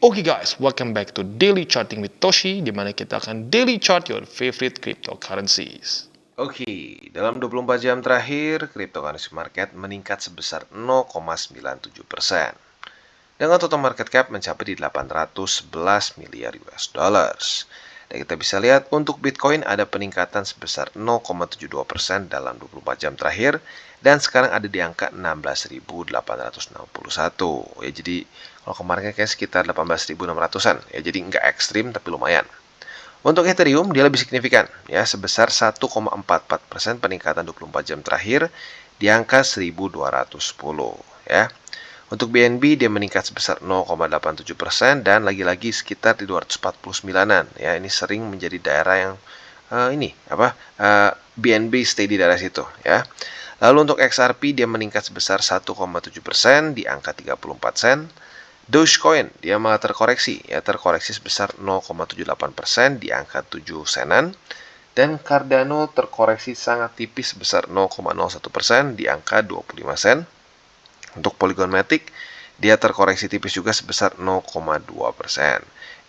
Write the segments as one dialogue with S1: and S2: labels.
S1: Oke guys, welcome back to Daily Charting with Toshi, di mana kita akan daily chart your favorite cryptocurrencies.
S2: Oke, dalam 24 jam terakhir, cryptocurrency market meningkat sebesar 0,97%. Dengan total market cap mencapai di 811 miliar US dollars. Dan kita bisa lihat untuk Bitcoin ada peningkatan sebesar 0,72% dalam 24 jam terakhir dan sekarang ada di angka 16.861. Ya, jadi kalau kemarin kayak sekitar 18.600-an. Ya, jadi nggak ekstrim tapi lumayan. Untuk Ethereum dia lebih signifikan ya sebesar 1,44% peningkatan 24 jam terakhir di angka 1210 ya. Untuk BNB dia meningkat sebesar 0,87% dan lagi-lagi sekitar di 249-an ya. Ini sering menjadi daerah yang BNB stay di daerah situ ya. Lalu untuk XRP dia meningkat sebesar 1,7% di angka 34 sen. Dogecoin dia malah terkoreksi sebesar 0,78% di angka 7 senan. Dan Cardano terkoreksi sangat tipis sebesar 0,01% di angka 25 sen. Untuk Polygon Matic dia terkoreksi tipis juga sebesar 0,2%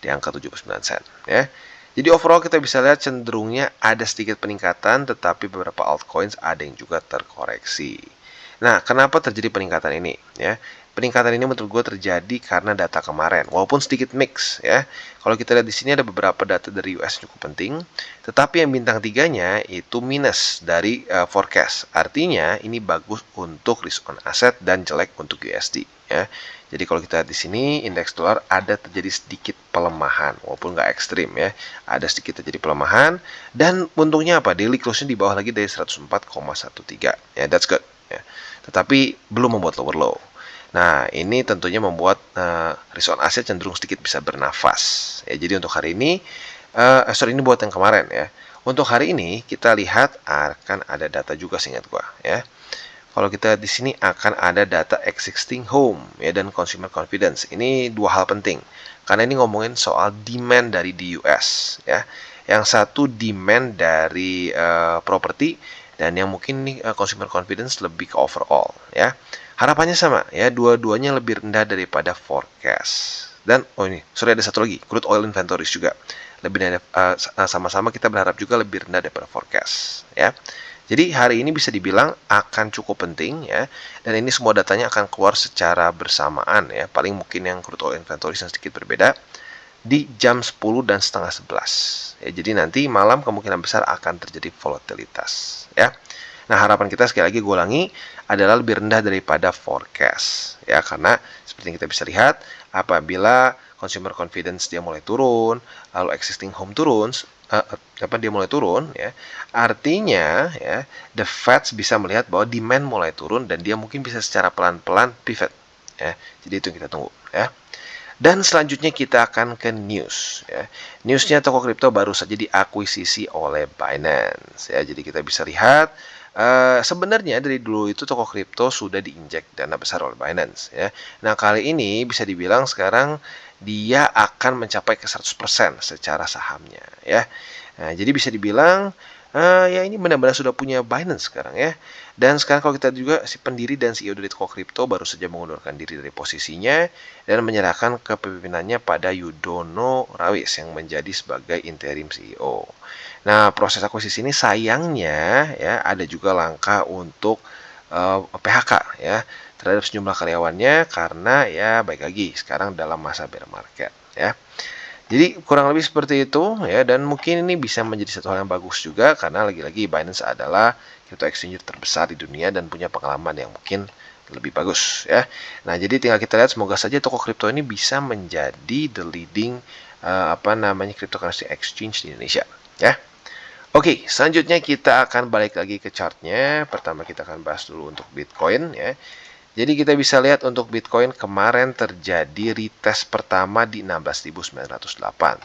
S2: di angka 79 sen ya. Jadi overall kita bisa lihat cenderungnya ada sedikit peningkatan, tetapi beberapa altcoins ada yang juga terkoreksi. Nah, kenapa terjadi peningkatan ini ya? Peningkatan ini menurut gue terjadi karena data kemarin, walaupun sedikit mix ya. Kalau kita lihat di sini ada beberapa data dari US cukup penting, tetapi yang bintang 3-nya itu minus dari forecast. Artinya ini bagus untuk risk on asset dan jelek untuk USD ya. Jadi kalau kita lihat di sini indeks dolar ada terjadi sedikit pelemahan, walaupun nggak ekstrim ya. Ada sedikit terjadi pelemahan dan untungnya apa? Daily close-nya di bawah lagi dari 104,13 ya, that's good ya. Tetapi belum membuat lower low. Nah, ini tentunya membuat risk on asset cenderung sedikit bisa bernafas. Ya, jadi untuk hari ini, ini buat yang kemarin ya. Untuk hari ini kita lihat akan ada data juga seingat gua ya. Kalau kita di sini akan ada data existing home ya dan consumer confidence. Ini dua hal penting karena ini ngomongin soal demand dari di US ya. Yang satu demand dari properti dan yang mungkin nih consumer confidence lebih ke overall ya. Harapannya sama ya, dua-duanya lebih rendah daripada forecast. Dan ada satu lagi, crude oil inventories juga lebih rendah, sama-sama kita berharap juga lebih rendah daripada forecast ya. Jadi hari ini bisa dibilang akan cukup penting ya, dan ini semua datanya akan keluar secara bersamaan ya. Paling mungkin yang crude oil inventories yang sedikit berbeda di jam 10 dan setengah 11 ya. Jadi nanti malam kemungkinan besar akan terjadi volatilitas ya. Nah, harapan kita sekali lagi gue ulangi adalah lebih rendah daripada forecast ya, karena seperti yang kita bisa lihat apabila consumer confidence dia mulai turun, lalu existing home turun, dia mulai turun ya, artinya ya the Fed bisa melihat bahwa demand mulai turun dan dia mungkin bisa secara pelan-pelan pivot ya. Jadi itu yang kita tunggu ya. Dan selanjutnya kita akan ke news ya. Newsnya toko kripto baru saja diakuisisi oleh Binance ya. Jadi kita bisa lihat sebenarnya dari dulu itu toko kripto sudah diinjek dana besar oleh Binance ya. Nah, kali ini bisa dibilang sekarang dia akan mencapai ke 100% secara sahamnya ya. Nah, jadi bisa dibilang ya ini benar-benar sudah punya Binance sekarang ya. Dan sekarang kalau kita juga si pendiri dan CEO dari toko kripto baru saja mengundurkan diri dari posisinya dan menyerahkan kepemimpinannya pada Yudono Rawis yang menjadi sebagai interim CEO. Nah, proses akuisisi ini sayangnya ya ada juga langkah untuk PHK ya terhadap sejumlah karyawannya karena ya baik lagi sekarang dalam masa bear market ya. Jadi kurang lebih seperti itu ya, dan mungkin ini bisa menjadi satu hal yang bagus juga karena lagi-lagi Binance adalah crypto exchange terbesar di dunia dan punya pengalaman yang mungkin lebih bagus ya. Nah, jadi tinggal kita lihat semoga saja toko kripto ini bisa menjadi the leading cryptocurrency exchange di Indonesia ya. Oke, selanjutnya kita akan balik lagi ke chartnya. Pertama kita akan bahas dulu untuk Bitcoin ya. Jadi kita bisa lihat untuk Bitcoin kemarin terjadi retest pertama di 16.908,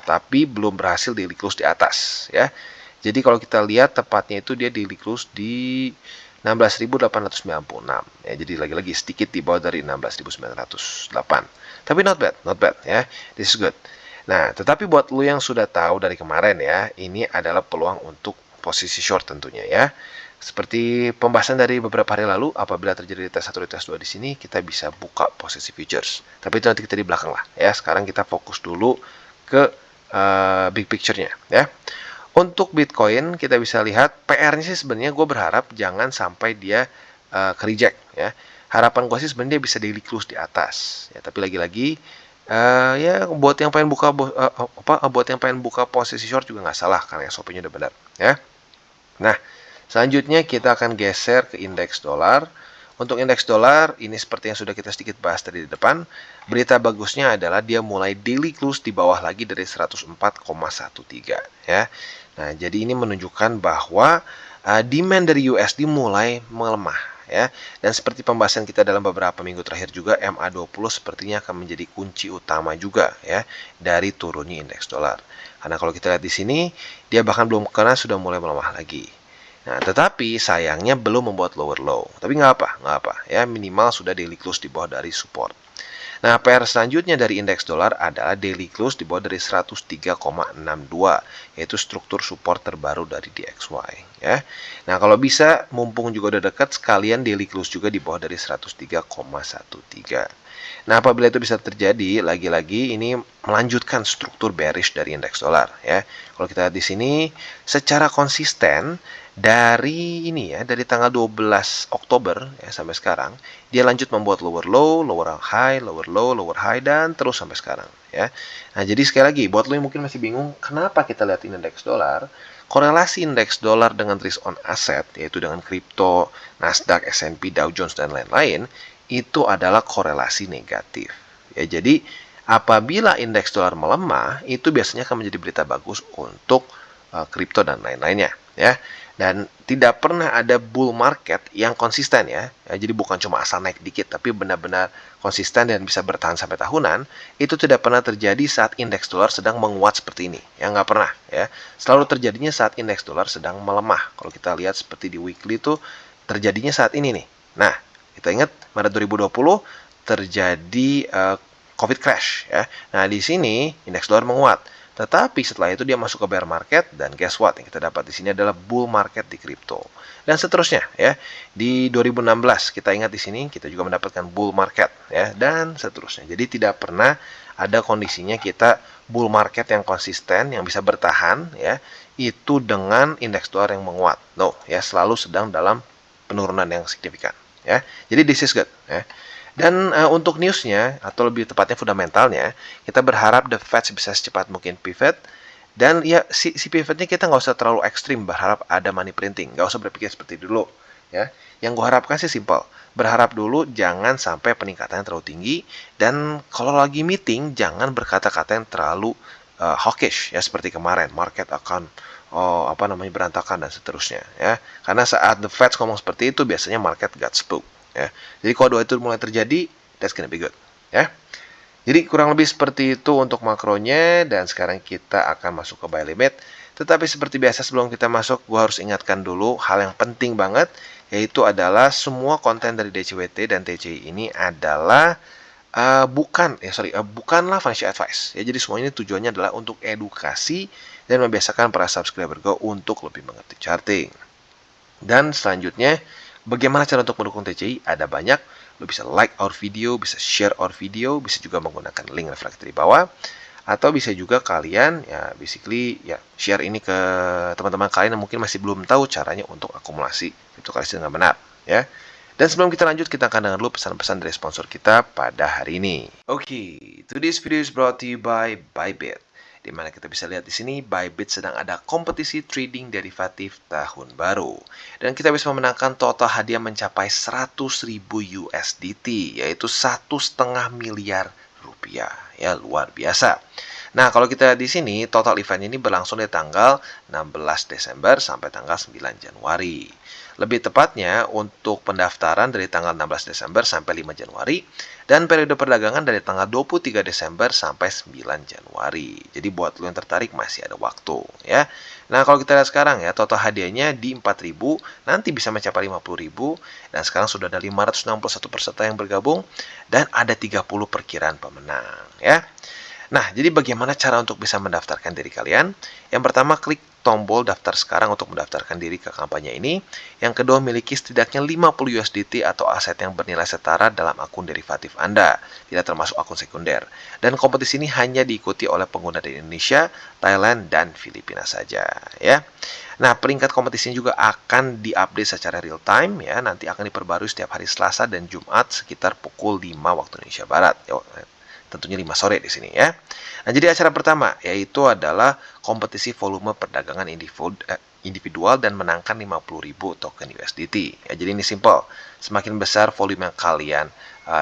S2: tapi belum berhasil daily close di atas ya. Jadi kalau kita lihat tepatnya itu dia daily close di 16.896 ya. Jadi lagi-lagi sedikit di bawah dari 16.908. Tapi not bad ya. This is good. Nah, tetapi buat lu yang sudah tahu dari kemarin ya, ini adalah peluang untuk posisi short tentunya ya. Seperti pembahasan dari beberapa hari lalu, apabila terjadi retest 1, retest 2 di sini, kita bisa buka posisi futures. Tapi itu nanti kita di belakang lah ya. Sekarang kita fokus dulu ke big picture-nya ya. Untuk Bitcoin kita bisa lihat PR-nya sih sebenarnya gue berharap jangan sampai dia ke reject ya. Harapan gue sih sebenarnya dia bisa daily close di atas ya. Tapi lagi-lagi ya buat yang pengen buka buat yang pengen buka posisi short juga nggak salah karena SOP-nya udah benar ya. Nah, selanjutnya kita akan geser ke indeks dolar. Untuk indeks dolar, ini seperti yang sudah kita sedikit bahas tadi di depan. Berita bagusnya adalah dia mulai daily close di bawah lagi dari 104,13 ya. Nah, jadi ini menunjukkan bahwa demand dari USD mulai melemah ya. Dan seperti pembahasan kita dalam beberapa minggu terakhir juga, MA20 sepertinya akan menjadi kunci utama juga ya dari turunnya indeks dolar. Karena kalau kita lihat di sini, dia bahkan belum kena sudah mulai melemah lagi. Nah, tetapi sayangnya belum membuat lower low. Tapi nggak apa ya, minimal sudah daily close di bawah dari support. Nah, PR selanjutnya dari indeks dolar adalah daily close di bawah dari 103,62, yaitu struktur support terbaru dari DXY ya. Nah, kalau bisa mumpung juga udah dekat, sekalian daily close juga di bawah dari 103,13. Nah, apabila itu bisa terjadi, lagi-lagi ini melanjutkan struktur bearish dari indeks dolar ya. Kalau kita lihat di sini secara konsisten dari ini ya, dari tanggal 12 Oktober ya sampai sekarang, dia lanjut membuat lower low, lower high, lower low, lower high dan terus sampai sekarang ya. Nah, jadi sekali lagi buat lo yang mungkin masih bingung kenapa kita lihat indeks dolar, korelasi indeks dolar dengan risk on asset yaitu dengan kripto, Nasdaq, S&P, Dow Jones dan lain-lain itu adalah korelasi negatif. Ya, jadi apabila indeks dolar melemah, itu biasanya akan menjadi berita bagus untuk kripto dan lain-lainnya ya. Dan tidak pernah ada bull market yang konsisten ya. Jadi bukan cuma asal naik dikit tapi benar-benar konsisten dan bisa bertahan sampai tahunan. Itu tidak pernah terjadi saat indeks dolar sedang menguat seperti ini. Ya nggak pernah ya. Selalu terjadinya saat indeks dolar sedang melemah. Kalau kita lihat seperti di weekly itu terjadinya saat ini nih. Nah, kita ingat Maret 2020 terjadi COVID crash ya. Nah, di sini indeks dolar menguat. Tetapi setelah itu dia masuk ke bear market dan guess what? Yang kita dapat di sini adalah bull market di kripto. Dan seterusnya ya. Di 2016 kita ingat di sini kita juga mendapatkan bull market ya dan seterusnya. Jadi tidak pernah ada kondisinya kita bull market yang konsisten yang bisa bertahan ya itu dengan indeks dolar yang menguat. No, ya selalu sedang dalam penurunan yang signifikan ya. Jadi this is good ya. Dan untuk newsnya atau lebih tepatnya fundamentalnya, kita berharap the Fed bisa secepat mungkin pivot. Dan ya si pivotnya kita nggak usah terlalu ekstrim berharap ada money printing, nggak usah berpikir seperti dulu ya. Yang gue harapkan sih simple, berharap dulu jangan sampai peningkatannya terlalu tinggi dan kalau lagi meeting jangan berkata-kata yang terlalu hawkish ya seperti kemarin market akan berantakan dan seterusnya ya. Karena saat the Fed ngomong seperti itu biasanya market got spooked ya. Jadi kalau dua itu mulai terjadi, that's gonna be good ya. Jadi kurang lebih seperti itu untuk makronya dan sekarang kita akan masuk ke buy limit. Tetapi seperti biasa sebelum kita masuk, gua harus ingatkan dulu hal yang penting banget yaitu adalah semua konten dari DCWT dan TCI ini adalah bukanlah financial advice ya. Jadi semua ini tujuannya adalah untuk edukasi dan membiasakan para subscriber gue untuk lebih mengerti charting. Dan selanjutnya, bagaimana cara untuk mendukung TCI? Ada banyak. Lo bisa like our video, bisa share our video, bisa juga menggunakan link reflektor di bawah. Atau bisa juga kalian ya basically ya share ini ke teman-teman kalian yang mungkin masih belum tahu caranya untuk akumulasi cryptocurrency dengan benar ya. Dan sebelum kita lanjut, kita akan dengar dulu pesan-pesan dari sponsor kita pada hari ini. Oke, today's video is brought to you by Bybit. Di mana kita bisa lihat di sini, Bybit sedang ada kompetisi trading derivatif tahun baru. Dan kita bisa memenangkan total hadiah mencapai 100.000 USDT, yaitu 1,5 miliar rupiah. Ya, luar biasa. Nah, kalau kita lihat di sini, total event ini berlangsung dari tanggal 16 Desember sampai tanggal 9 Januari. Lebih tepatnya untuk pendaftaran dari tanggal 16 Desember sampai 5 Januari dan periode perdagangan dari tanggal 23 Desember sampai 9 Januari. Jadi buat lo yang tertarik masih ada waktu ya. Nah, kalau kita lihat sekarang ya, total hadiahnya di 4.000, nanti bisa mencapai 50.000 dan sekarang sudah ada 561 peserta yang bergabung dan ada 30 perkiraan pemenang ya. Nah, jadi bagaimana cara untuk bisa mendaftarkan diri kalian? Yang pertama, klik tombol daftar sekarang untuk mendaftarkan diri ke kampanye ini. Yang kedua, miliki setidaknya 50 USDT atau aset yang bernilai setara dalam akun derivatif Anda, tidak termasuk akun sekunder. Dan kompetisi ini hanya diikuti oleh pengguna dari Indonesia, Thailand, dan Filipina saja, ya. Nah, peringkat kompetisinya juga akan diupdate secara real time, ya. Nanti akan diperbarui setiap hari Selasa dan Jumat sekitar pukul 5 waktu Indonesia Barat. Tentunya 5 sore di sini, ya. Nah, jadi acara pertama yaitu adalah kompetisi volume perdagangan individual dan menangkan 50.000 token USDT. Ya, jadi ini simple. Semakin besar volume yang kalian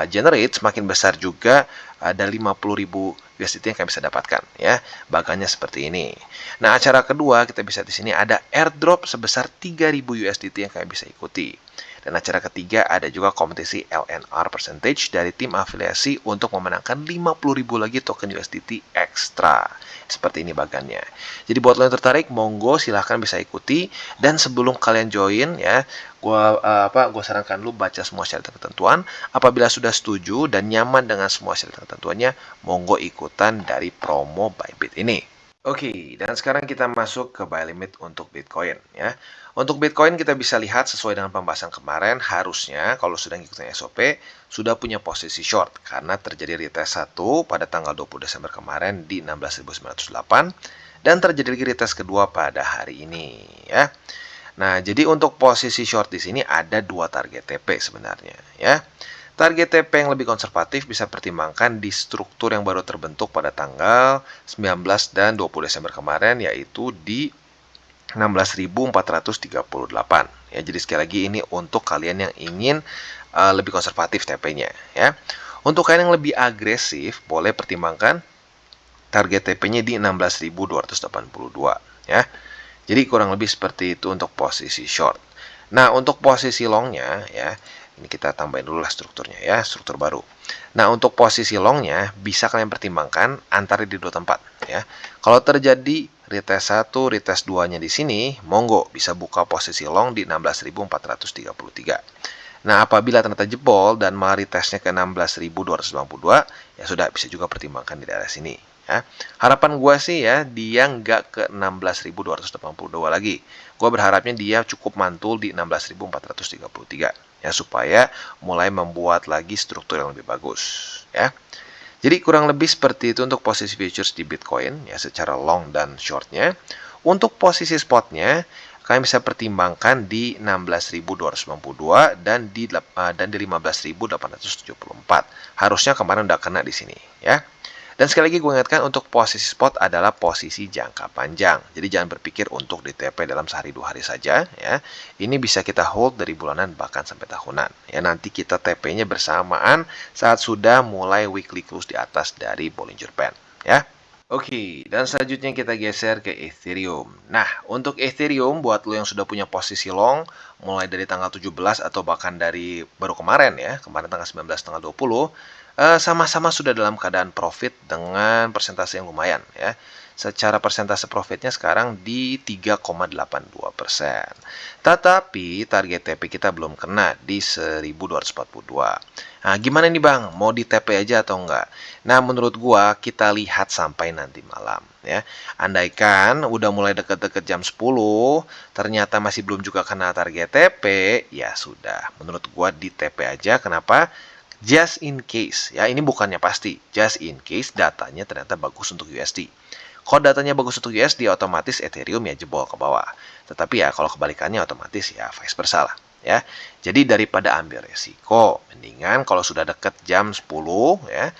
S2: generate, semakin besar juga ada 50.000 USDT yang kalian bisa dapatkan, ya. Bagannya seperti ini. Nah, acara kedua kita bisa di sini ada airdrop sebesar 3.000 USDT yang kalian bisa ikuti. Dan acara ketiga ada juga kompetisi LNR percentage dari tim afiliasi untuk memenangkan 50.000 lagi token USDT ekstra. Seperti ini bagannya. Jadi buat lo yang tertarik, monggo silahkan bisa ikuti. Dan sebelum kalian join, ya, gua sarankan lu baca semua syarat dan ketentuan. Apabila sudah setuju dan nyaman dengan semua syarat dan ketentuannya, monggo ikutan dari promo Bybit ini. Oke, dan sekarang kita masuk ke buy limit untuk Bitcoin, ya. Untuk Bitcoin kita bisa lihat sesuai dengan pembahasan kemarin, harusnya kalau sudah ngikutin SOP sudah punya posisi short karena terjadi retest 1 pada tanggal 20 Desember kemarin di 16.908 dan terjadi lagi retest kedua pada hari ini, ya. Nah, jadi untuk posisi short di sini ada dua target TP sebenarnya, ya. Target TP yang lebih konservatif bisa pertimbangkan di struktur yang baru terbentuk pada tanggal 19 dan 20 Desember kemarin, yaitu di 16.438. Ya, jadi sekali lagi ini untuk kalian yang ingin lebih konservatif TP-nya, ya. Untuk kalian yang lebih agresif, boleh pertimbangkan target TP-nya di 16.282, ya. Jadi kurang lebih seperti itu untuk posisi short. Nah, untuk posisi longnya, ya, ini kita tambahin dulu lah strukturnya, ya, struktur baru. Nah, untuk posisi longnya bisa kalian pertimbangkan antara di dua tempat, ya. Kalau terjadi retest 1, retest 2-nya di sini, monggo bisa buka posisi long di 16.433. Nah, apabila ternyata jebol dan malah retestnya ke 16.292, ya sudah bisa juga pertimbangkan di daerah sini, ya. Harapan gue sih ya dia nggak ke 16.282 lagi. Gue berharapnya dia cukup mantul di 16.433, ya, supaya mulai membuat lagi struktur yang lebih bagus, ya. Jadi kurang lebih seperti itu untuk posisi futures di Bitcoin, ya, secara long dan shortnya. Untuk posisi spotnya, kalian bisa pertimbangkan di 16.292 dan di 15.874. Harusnya kemarin udah kena di sini, ya. Dan sekali lagi gue ingatkan untuk posisi spot adalah posisi jangka panjang. Jadi jangan berpikir untuk di TP dalam sehari 2 hari saja, ya. Ini bisa kita hold dari bulanan bahkan sampai tahunan. Ya, nanti kita TP-nya bersamaan saat sudah mulai weekly close di atas dari Bollinger Band, ya. Oke, dan selanjutnya kita geser ke Ethereum. Nah, untuk Ethereum buat lo yang sudah punya posisi long mulai dari tanggal 17 atau bahkan dari baru kemarin, ya, kemarin tanggal 19 tanggal 20, sama-sama sudah dalam keadaan profit dengan persentase yang lumayan, ya. Secara persentase profitnya sekarang di 3,82%. Tetapi target TP kita belum kena di 1242. Nah, gimana nih Bang? Mau di TP aja atau enggak? Nah, menurut gua kita lihat sampai nanti malam, ya. Andaikan udah mulai deket-deket jam 10, ternyata masih belum juga kena target TP, ya sudah. Menurut gua di TP aja. Kenapa? Just in case, ya, ini bukannya pasti. Just in case datanya ternyata bagus untuk USD. Kalau datanya bagus untuk USD, otomatis Ethereum ya jebol ke bawah. Tetapi ya kalau kebalikannya otomatis ya vice versa lah, ya. Jadi daripada ambil resiko, mendingan kalau sudah deket jam 10, ya,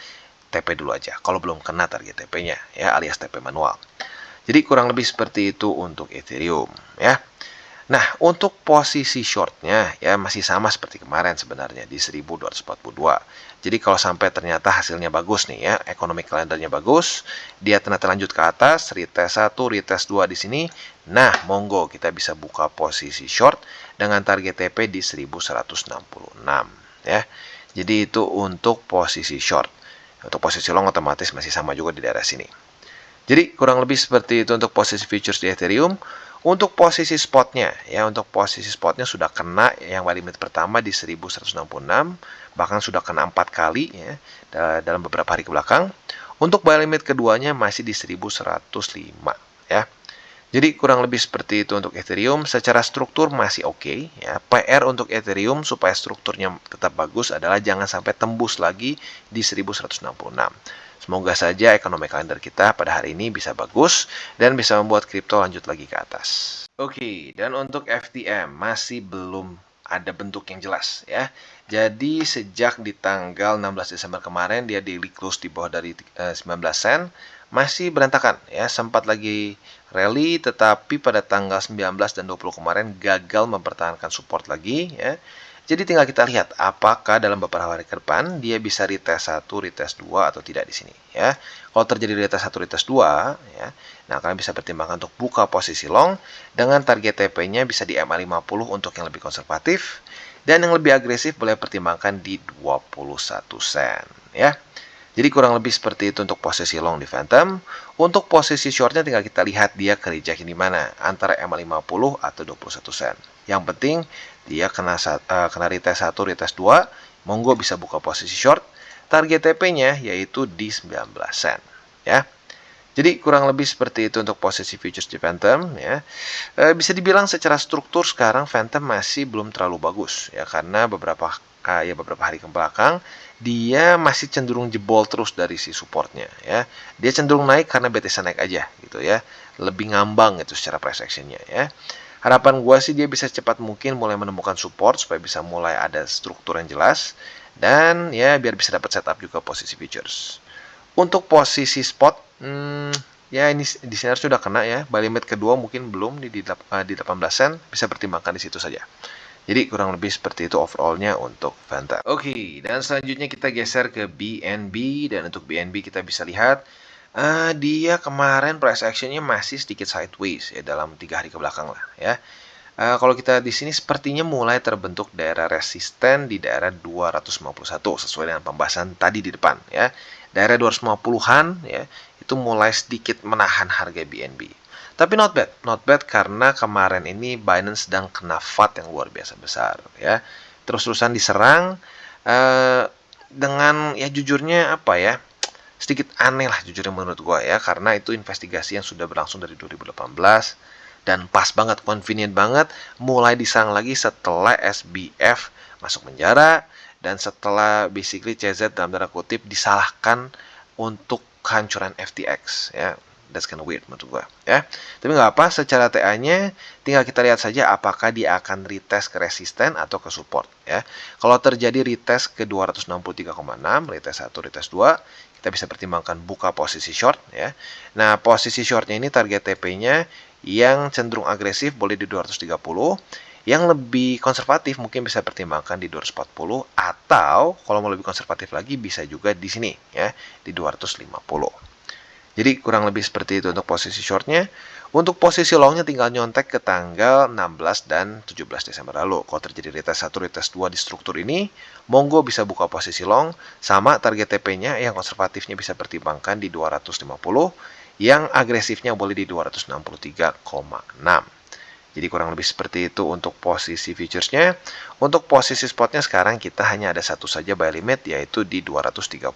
S2: TP dulu aja. Kalau belum kena target TP-nya, ya, alias TP manual. Jadi kurang lebih seperti itu untuk Ethereum, ya. Nah, untuk posisi shortnya ya masih sama seperti kemarin sebenarnya di 1242. Jadi kalau sampai ternyata hasilnya bagus nih ya, ekonomi kalendernya bagus, dia ternyata lanjut ke atas, retest 1, retest 2 di sini. Nah, monggo kita bisa buka posisi short dengan target TP di 1166, ya. Jadi itu untuk posisi short. Untuk posisi long otomatis masih sama juga di daerah sini. Jadi kurang lebih seperti itu untuk posisi futures di Ethereum. Untuk posisi spotnya, ya, untuk posisi spotnya sudah kena yang buy limit pertama di 1166, bahkan sudah kena 4 kali, ya, dalam beberapa hari ke belakang. Untuk buy limit keduanya masih di 1105 ya. Jadi kurang lebih seperti itu untuk Ethereum. Secara struktur masih oke ya. PR untuk Ethereum supaya strukturnya tetap bagus adalah jangan sampai tembus lagi di 1166. Semoga saja ekonomi kalender kita pada hari ini bisa bagus dan bisa membuat kripto lanjut lagi ke atas. Oke, dan untuk FTM masih belum ada bentuk yang jelas ya. Jadi sejak di tanggal 16 Desember kemarin dia daily close di bawah dari 19 sen, masih berantakan ya, sempat lagi rally tetapi pada tanggal 19 dan 20 kemarin gagal mempertahankan support lagi ya. Jadi tinggal kita lihat apakah dalam beberapa hari ke depan dia bisa retest 1, retest 2 atau tidak di sini ya. Kalau terjadi retest 1, retest 2 ya, nah kalian bisa pertimbangkan untuk buka posisi long dengan target TP-nya bisa di MA50 untuk yang lebih konservatif dan yang lebih agresif boleh pertimbangkan di 21 sen ya. Jadi kurang lebih seperti itu untuk posisi long di Phantom. Untuk posisi shortnya tinggal kita lihat dia kerjain di mana, antara MA50 atau 21 sen. Yang penting dia kena retest 1, retest 2, monggo bisa buka posisi short. Target TP-nya yaitu di 19 sen ya. Jadi kurang lebih seperti itu untuk posisi futures di Phantom ya. Bisa dibilang secara struktur sekarang Phantom masih belum terlalu bagus ya, karena beberapa hari ke belakang dia masih cenderung jebol terus dari si supportnya ya. Dia cenderung naik karena BTC naik aja gitu ya. Lebih ngambang gitu secara price actionnya ya. Harapan gua sih dia bisa cepat mungkin mulai menemukan support supaya bisa mulai ada struktur yang jelas dan ya biar bisa dapat setup juga posisi futures. Untuk posisi spot, ya ini di sini harus sudah kena ya. Buy limit kedua mungkin belum di 18 sen, bisa pertimbangkan di situ saja. Jadi kurang lebih seperti itu overallnya untuk Phantom. Oke, dan selanjutnya kita geser ke BNB dan untuk BNB kita bisa lihat dia kemarin price actionnya masih sedikit sideways ya dalam 3 hari ke belakang lah ya. Kalau kita di sini sepertinya mulai terbentuk daerah resisten di daerah 251 sesuai dengan pembahasan tadi di depan ya. Daerah 250-an ya itu mulai sedikit menahan harga BNB. Tapi not bad karena kemarin ini Binance sedang kena FAT yang luar biasa besar ya. Terus-terusan diserang dengan ya jujurnya apa ya, sedikit aneh lah jujurnya menurut gua ya, karena itu investigasi yang sudah berlangsung dari 2018 dan pas banget, convenient banget mulai diserang lagi setelah SBF masuk penjara dan setelah basically CZ dalam tanda kutip disalahkan untuk kehancuran FTX ya. That's kind of weird menurut gua ya. Tapi nggak apa, secara TA-nya tinggal kita lihat saja apakah dia akan retest ke resisten atau ke support ya. Kalau terjadi retest ke 263,6, retest 1, retest 2, kita bisa pertimbangkan buka posisi short ya. Nah, posisi shortnya ini target TP-nya yang cenderung agresif boleh di 230, yang lebih konservatif mungkin bisa pertimbangkan di 240 atau kalau mau lebih konservatif lagi bisa juga di sini ya, di 250. Jadi kurang lebih seperti itu untuk posisi shortnya. Untuk posisi longnya tinggal nyontek ke tanggal 16 dan 17 Desember lalu. Kalau terjadi retest 1, retest 2 di struktur ini, monggo bisa buka posisi long. Sama target TP-nya yang konservatifnya bisa pertimbangkan di 250. Yang agresifnya boleh di 263,6. Jadi kurang lebih seperti itu untuk posisi futuresnya. Untuk posisi spotnya sekarang kita hanya ada satu saja buy limit yaitu di 230,8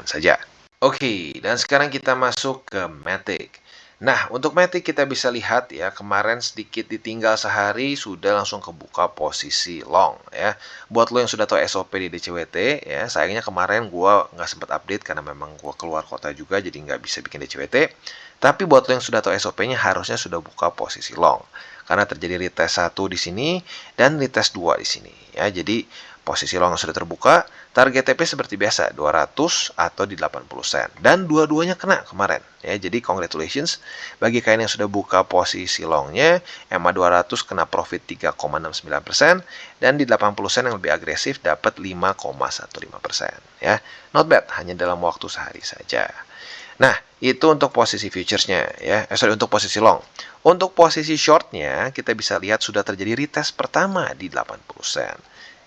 S2: saja. Oke, dan sekarang kita masuk ke Matic. Nah, untuk Matic kita bisa lihat ya, kemarin sedikit ditinggal sehari sudah langsung kebuka posisi long ya. Buat lo yang sudah tahu SOP di DCWT ya, sayangnya kemarin gua nggak sempat update karena memang gua keluar kota juga jadi nggak bisa bikin DCWT. Tapi buat lo yang sudah tahu SOP-nya harusnya sudah buka posisi long. Karena terjadi retest 1 di sini dan retest 2 di sini ya. Jadi posisi long sudah terbuka, target TP seperti biasa 200 atau di 80 sen dan dua-duanya kena kemarin ya. Jadi congratulations bagi kalian yang sudah buka posisi longnya. EMA 200 kena profit 3,69% dan di 80 sen yang lebih agresif dapat 5,15% ya. Not bad, hanya dalam waktu sehari saja. Nah, itu untuk posisi futuresnya ya. Untuk posisi long. Untuk posisi shortnya kita bisa lihat sudah terjadi retest pertama di 80 sen.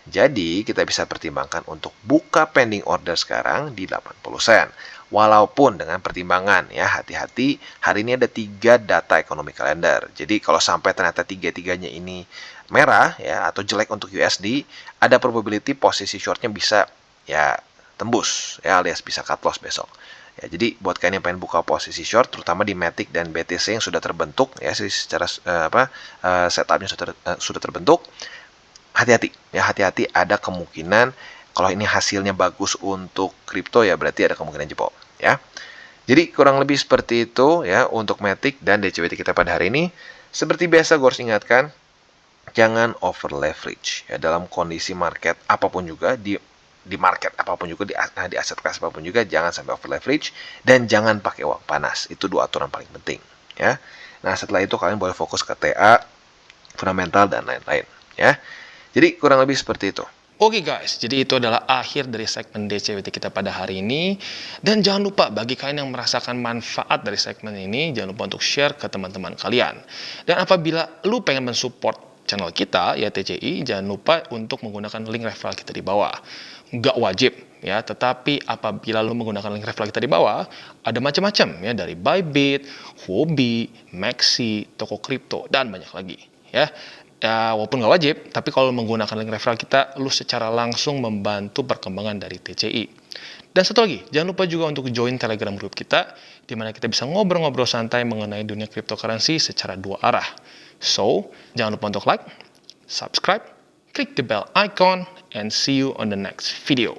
S2: Jadi, kita bisa pertimbangkan untuk buka pending order sekarang di 80 sen. Walaupun dengan pertimbangan ya, hati-hati, hari ini ada 3 data ekonomi kalender. Jadi, kalau sampai ternyata 3-3-nya ini merah ya atau jelek untuk USD, ada probability posisi shortnya bisa ya tembus ya, alias bisa cut loss besok. Ya, jadi buat kalian yang pengen buka posisi short, terutama di Matic dan BTC yang sudah terbentuk ya, secara setupnya sudah terbentuk, hati-hati ya, hati-hati, ada kemungkinan kalau ini hasilnya bagus untuk kripto ya berarti ada kemungkinan jebol ya. Jadi kurang lebih seperti itu ya untuk Matic dan DCBT kita pada hari ini. Seperti biasa gue harus ingatkan, jangan over leverage ya dalam kondisi market apapun juga, di market apapun juga, di aset kelas apapun juga, jangan sampai over leverage dan jangan pakai uang panas. Itu 2 aturan paling penting ya. Nah, setelah itu kalian boleh fokus ke TA, fundamental dan lain-lain ya. Jadi kurang lebih seperti itu.
S1: Oke guys, jadi itu adalah akhir dari segmen DCWT kita pada hari ini. Dan jangan lupa bagi kalian yang merasakan manfaat dari segmen ini, jangan lupa untuk share ke teman-teman kalian. Dan apabila lu pengen mensupport channel kita, ya TCI, jangan lupa untuk menggunakan link referral kita di bawah. Nggak wajib ya, tetapi apabila lu menggunakan link referral kita di bawah, ada macam-macam ya, dari Bybit, Huobi, Maxi, toko kripto, dan banyak lagi ya. Ya, walaupun nggak wajib, tapi kalau menggunakan link referral kita, lu secara langsung membantu perkembangan dari TCI. Dan satu lagi, jangan lupa juga untuk join Telegram group kita, di mana kita bisa ngobrol-ngobrol santai mengenai dunia cryptocurrency secara 2 arah. So, jangan lupa untuk like, subscribe, click the bell icon, and see you on the next video.